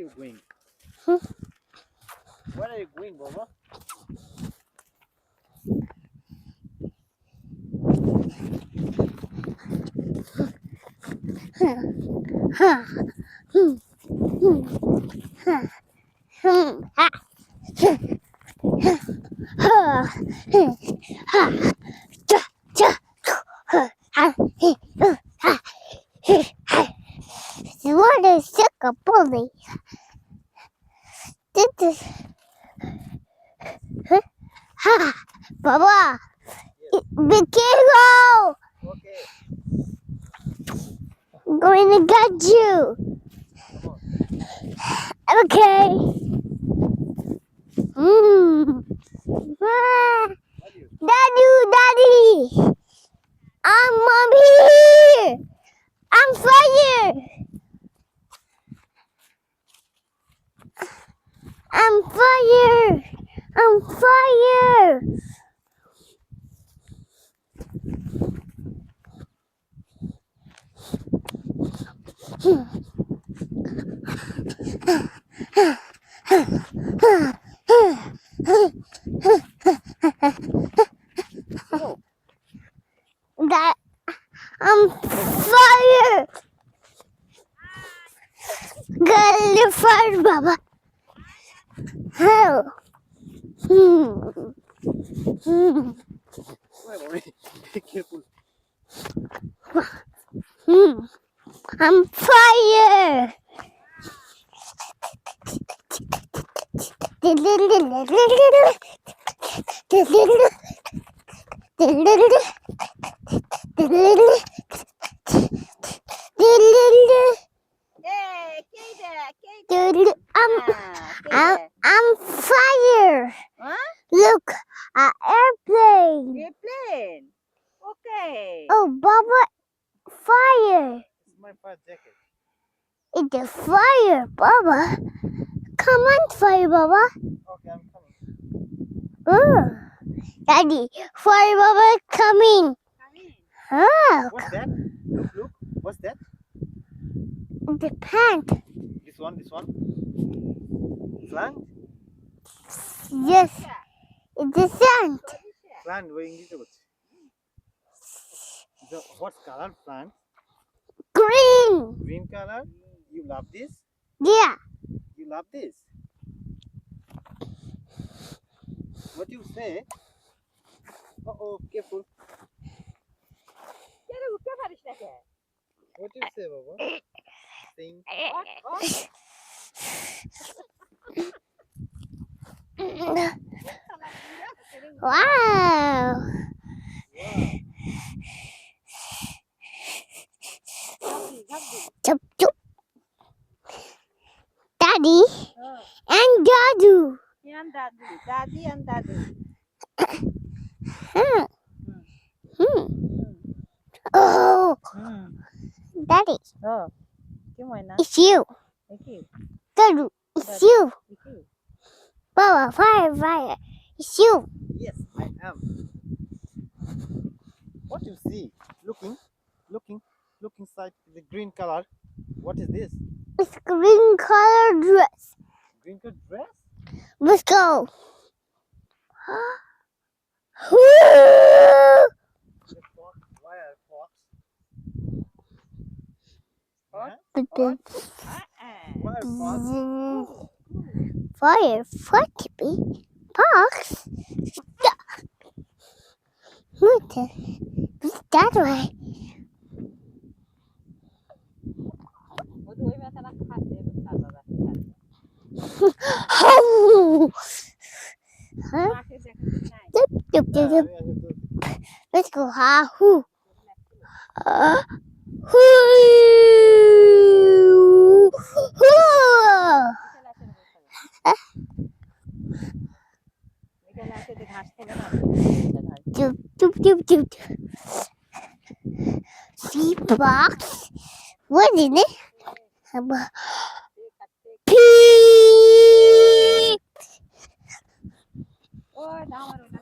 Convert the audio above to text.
you going? Hmm. Where are you going, Baba? Ha. Hmm. Hmm. Ha. Hmm. Ha. Ha. Ha. Cha. Cha. Ha. Ha. Ha. Ha. What is sick a bully? This is ha. Baba. Yes. Be careful. Okay. I'm going to get you. Come on. Okay. Mm. Ah. Love you. Daddy. I'm mom here. I'm fire. I'm fire. I'm fire. Go. That I'm fire. Got the fire, Baba. How? Why, Bobby? Be careful. I'm fire. Hey, Kate. I'm fire. Huh? Look, an airplane. Airplane. Okay. Oh, Baba, fire. It's my fire jacket. It's a fire, Baba. Come on, fire, Baba. Okay, I'm coming. Oh, Daddy, fire, Baba, coming. Come in. Oh, What's that? Look. What's that? the pant. This one. Plant? Yes, it's the sand. Plant. Where English বলছে? What color plant? Green. Green color. You love this? Yeah. You love this? What you say? Oh, careful. কেন উঠতে পারিস না কে? What you say, Baba? Sing. Wow. Chup chup. Daddy and Dadu. Yan dadu. Daddy and dadu. Hmm. Oh, Daddy, Oh. Kim হয় না? it's you. দেখি। Dadu, it's you. দেখি। Baba, fire. It's you. Yes, I am. What you see? Look inside the green color. What is this? It's green color dress. Green color dress? Let's go. The fox. Why are fox? What? Why are fox? Fire, me. Box. Look, that way. ওই মাথাটা খাচ্ছে বাবা। Oh. Huh? মাকে দেখাচ্ছি নাই। Yup. Let's go. Ha hoo. বিকেলে আসে যে ঘাস খেলে না। Jup. See box. What is it? Pee. ও দাও আমার ওটা